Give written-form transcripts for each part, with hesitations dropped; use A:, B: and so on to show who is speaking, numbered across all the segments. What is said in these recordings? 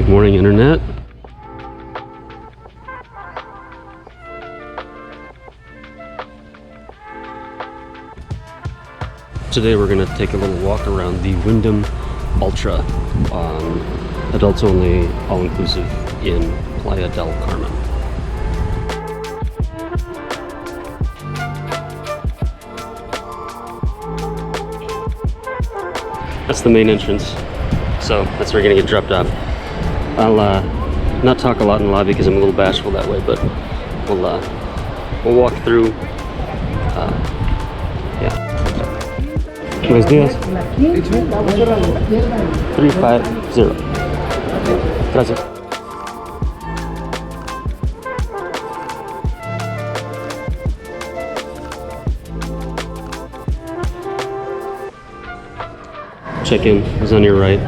A: Good morning, Internet. Today we're going to take a little walk around the Wyndham Alltra, adults only, all-inclusive in Playa del Carmen. That's the main entrance, so that's where you're going to get dropped off. I'll not talk a lot in the lobby because I'm a little bashful that way, but we'll walk through. Yeah. Buenos días. 350. Gracias. Check-in is on your right.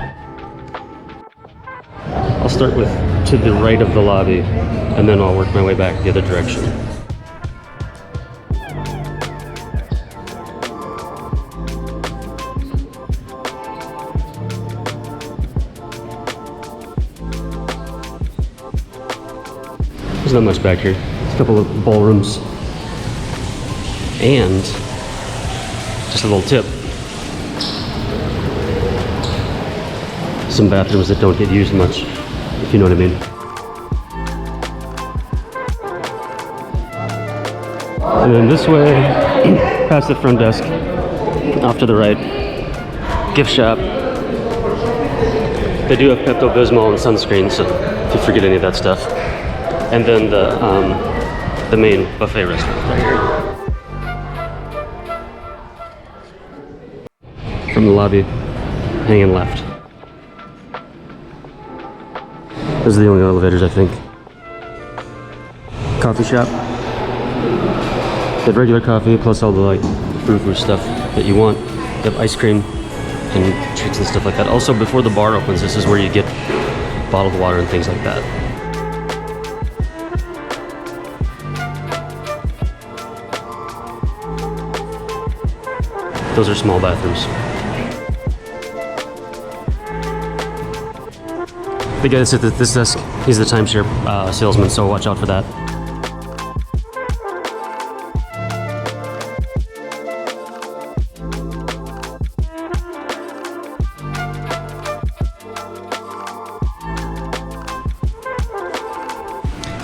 A: I'll start with to the right of the lobby, and then I'll work my way back the other direction. There's not much back here. There's a couple of ballrooms. And just a little tip. Some bathrooms that don't get used much, if you know what I mean. And then this way, past the front desk, off to the right, gift shop. They do have Pepto-Bismol and sunscreen, so if you forget any of that stuff. And then the main buffet restaurant right here. From the lobby, hanging left. Those are the only elevators, I think. Coffee shop. They have regular coffee plus all the like frou-frou stuff that you want. They have ice cream and treats and stuff like that. Also, before the bar opens, this is where you get bottled water and things like that. Those are small bathrooms. The guy that's at this desk, he's the timeshare salesman, so watch out for that.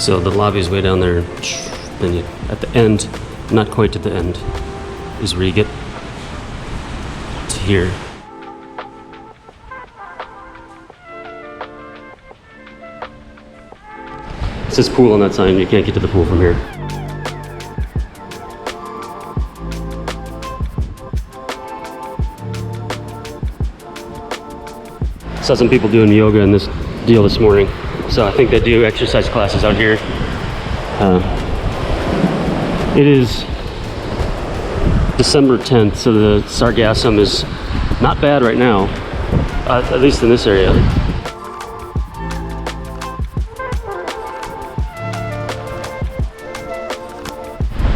A: So the lobby is way down there, then you, at the end, not quite to the end, is where you get to here. It says pool on that sign, you can't get to the pool from here. Saw some people doing yoga in this deal this morning, so I think they do exercise classes out here. It is December 10th, so the sargassum is not bad right now, at least in this area.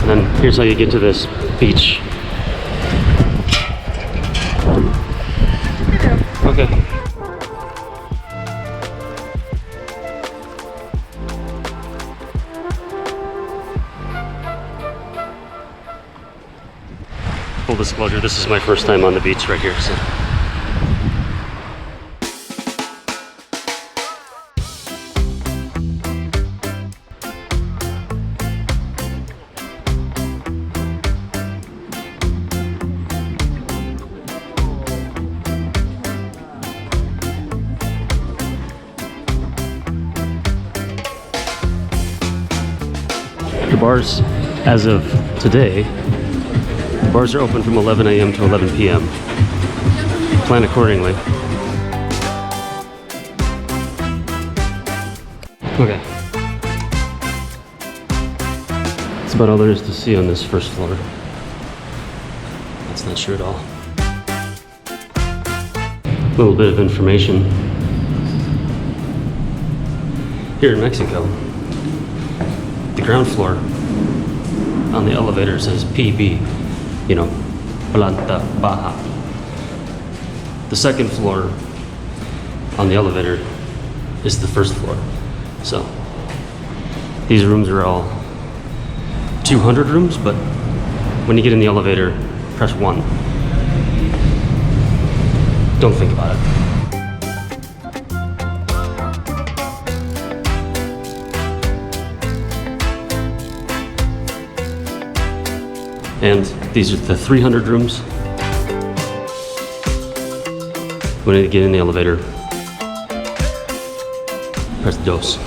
A: And then here's how you get to this beach. Okay. Full disclosure, this is my first time on the beach right here, so. The bars, as of today, bars are open from 11 a.m. to 11 p.m. Plan accordingly. Okay. That's about all there is to see on this first floor. That's not true at all. A little bit of information. Here in Mexico, the ground floor on the elevator says PB, you know, planta baja. The second floor on the elevator is the first floor. So these rooms are all 200 rooms, but when you get in the elevator, press 1. Don't think about it. And these are the 300 rooms. When you get in the elevator, press dos.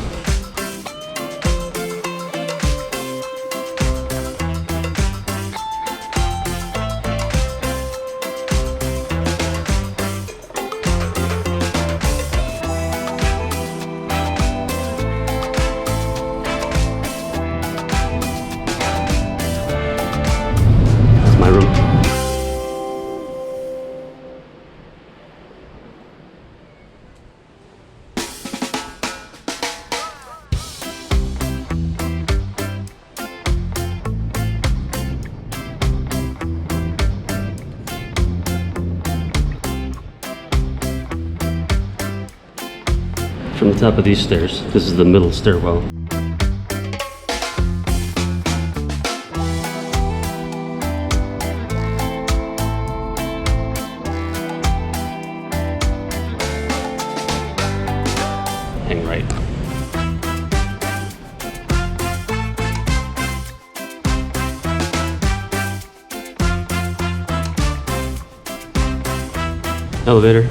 A: That's my room. From the top of these stairs, this is the middle stairwell. Hang right. Elevator.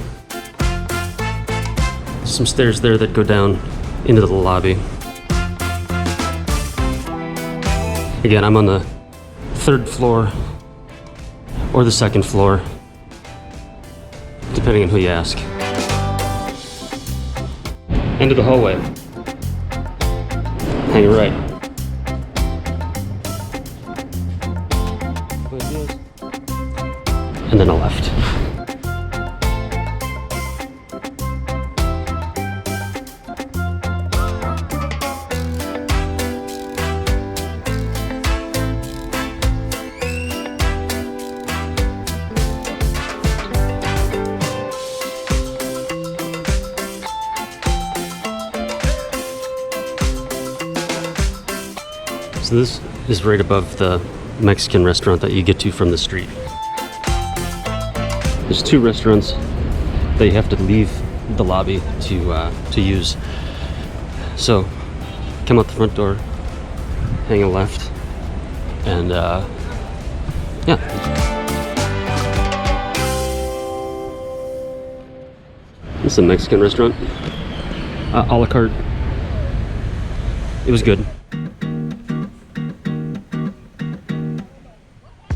A: Some stairs there that go down into the lobby. Again, I'm on the 3rd floor or the 2nd floor, depending on who you ask. End of the hallway. Hang right. And then a left. So this is right above the Mexican restaurant that you get to from the street. There's 2 restaurants that you have to leave the lobby to use. So come out the front door, hang a left, and yeah. This is a Mexican restaurant. A la carte. It was good.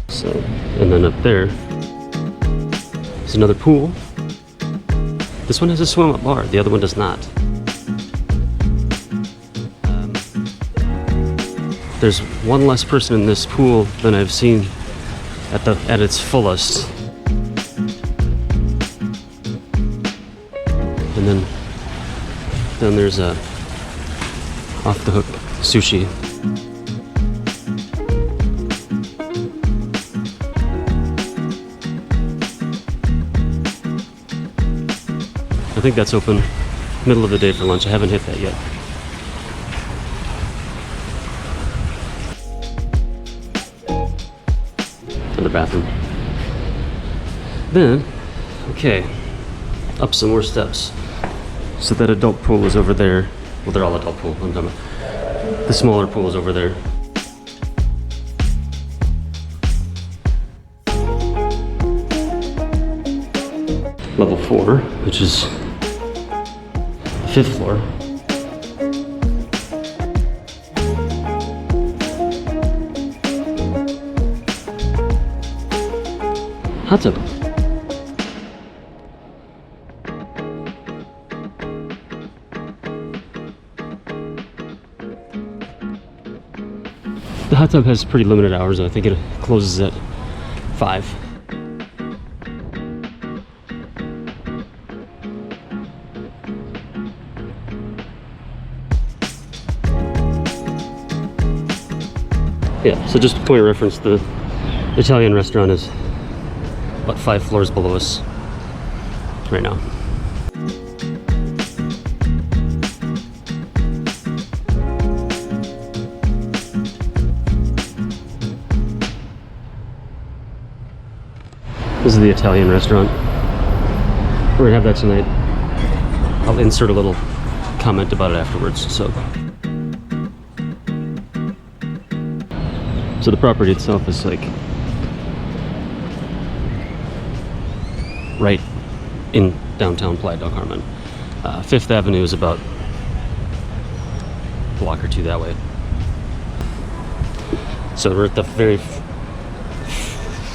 A: So, and then up there is another pool. This one has a swim-up bar, the other one does not. There's one less person in this pool than I've seen at its fullest. And then there's a off-the-hook sushi. I think that's open middle of the day for lunch. I haven't hit that yet. Another bathroom. Then, okay, up some more steps. So that adult pool is over there. Well, they're all adult pool. I'm talking about the smaller pool is over there. Level 4, which is 5th floor. Hot tub. The hot tub has pretty limited hours. I think it closes at 5. Yeah, so just a point of reference, the Italian restaurant is about 5 floors below us right now. This is the Italian restaurant. We're gonna have that tonight. I'll insert a little comment about it afterwards. So the property itself is like right in downtown Playa del Carmen. Fifth Avenue is about a block or two that way. So we're at the very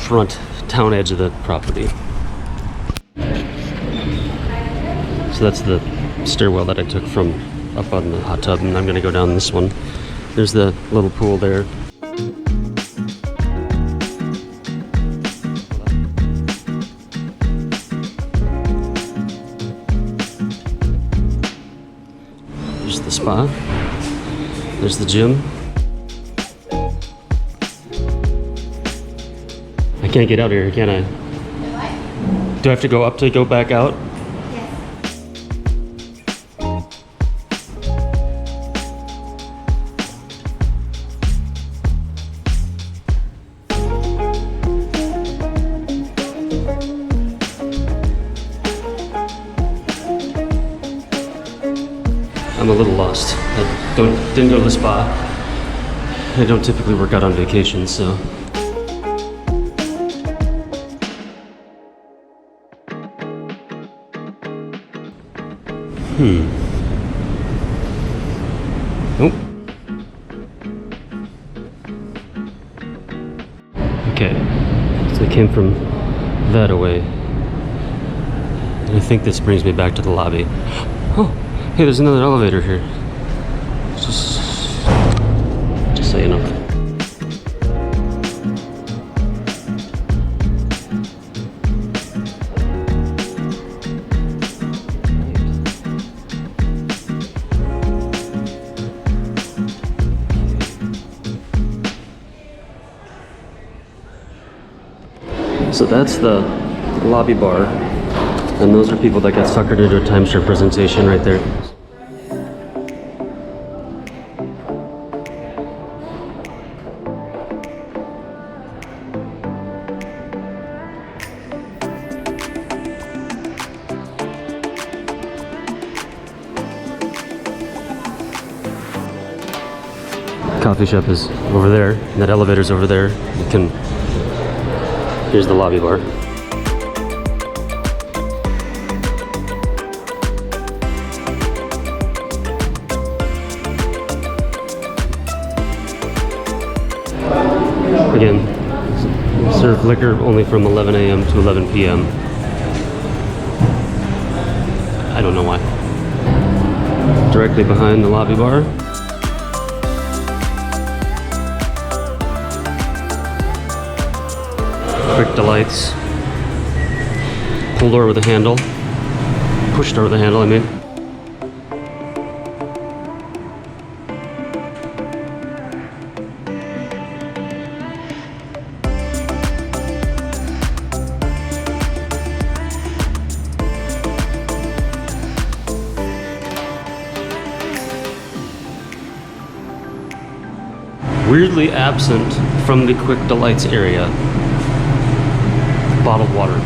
A: front town edge of the property. So that's the stairwell that I took from up on the hot tub, and I'm gonna go down this one. There's the little pool there. There's the spa. There's the gym. I can't get out here, can I? Do I have to go up to go back out? I'm a little lost. I didn't go to the spa. I don't typically work out on vacation, so. Nope. Okay, so I came from that away. And I think this brings me back to the lobby. Oh, hey, there's another elevator here. Just so you know. So that's the lobby bar, and those are people that got suckered into a timeshare presentation right there. Coffee shop is over there, and that elevator's over there. You can. Here's the lobby bar. Again, serve liquor only from 11 a.m. to 11 p.m. I don't know why. Directly behind the lobby bar. Quick Delights. Pull door with a handle. Push door with a handle, I mean. Weirdly absent from the Quick Delights area. Bottled water.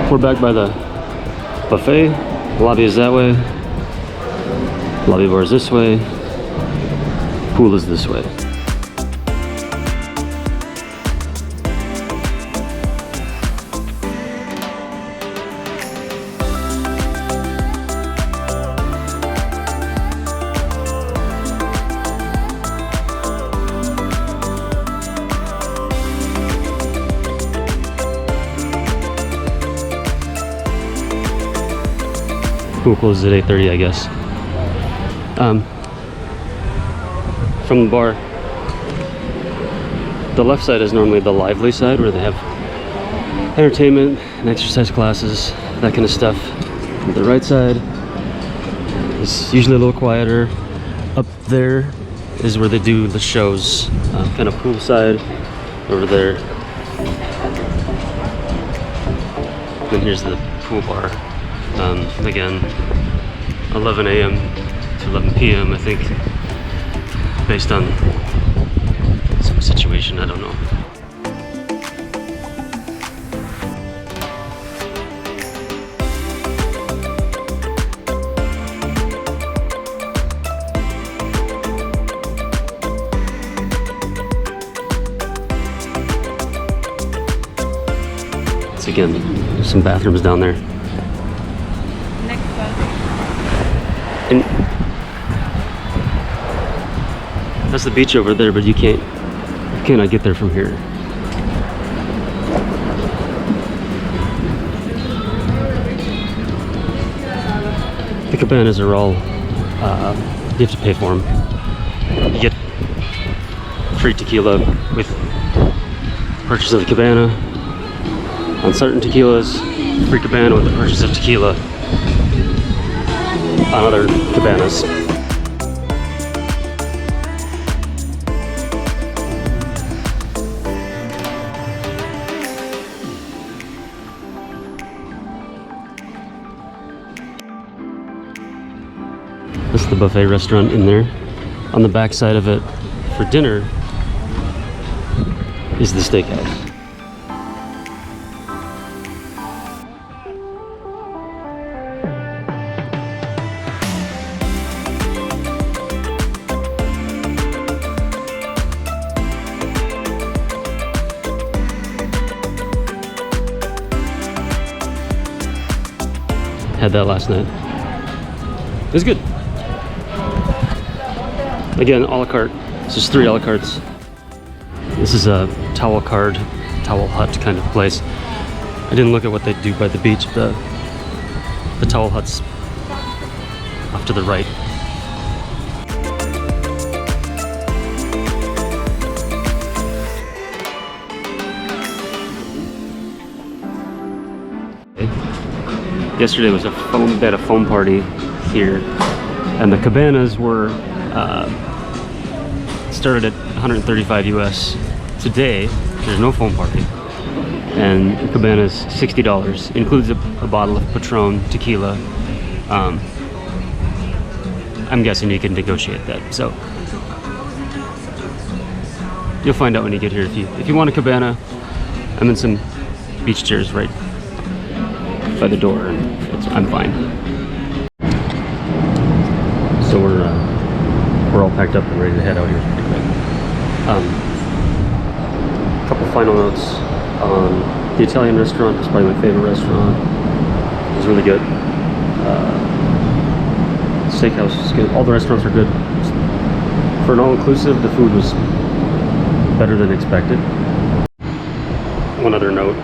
A: We're back by the buffet. Lobby is that way. Lobby bar is this way. Pool is this way. Pool closes at 8:30, I guess. From the bar, the left side is normally the lively side where they have entertainment and exercise classes, that kind of stuff. The right side is usually a little quieter. Up there is where they do the shows, kind of poolside over there. And here's the pool bar. Again, 11 a.m. to 11 p.m. I think, based on some situation, I don't know. So again, there's some bathrooms down there.
B: Next one.
A: And that's the beach over there, but you cannot get there from here. The cabanas are all, you have to pay for them. You get free tequila with purchase of the cabana. On certain tequilas, free cabana with the purchase of tequila. On other cabanas. This is the buffet restaurant in there. On the back side of it, for dinner, is the steakhouse. Had that last night. It was good. Again, a la carte. It's just 3 a la cartes. This is a towel hut kind of place. I didn't look at what they do by the beach. The towel hut's off to the right. Yesterday was they had a foam party here, and the cabanas were started at 135 US. Today, there's no foam party, and the cabana's $60. Includes a bottle of Patron tequila. I'm guessing you can negotiate that, so you'll find out when you get here. If you want a cabana, I'm in some beach chairs right by the door. I'm fine. So we're all packed up and ready to head out here pretty quick. A couple final notes on the Italian restaurant. It's probably my favorite restaurant. It was really good. Steakhouse is good. All the restaurants are good. For an all-inclusive, the food was better than expected. One other note.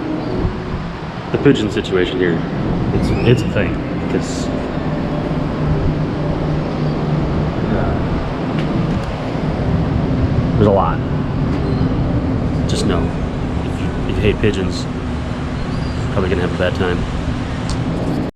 A: The pigeon situation here, it's a thing, because there's a lot. Just know, if you hate pigeons, you're probably gonna have a bad time.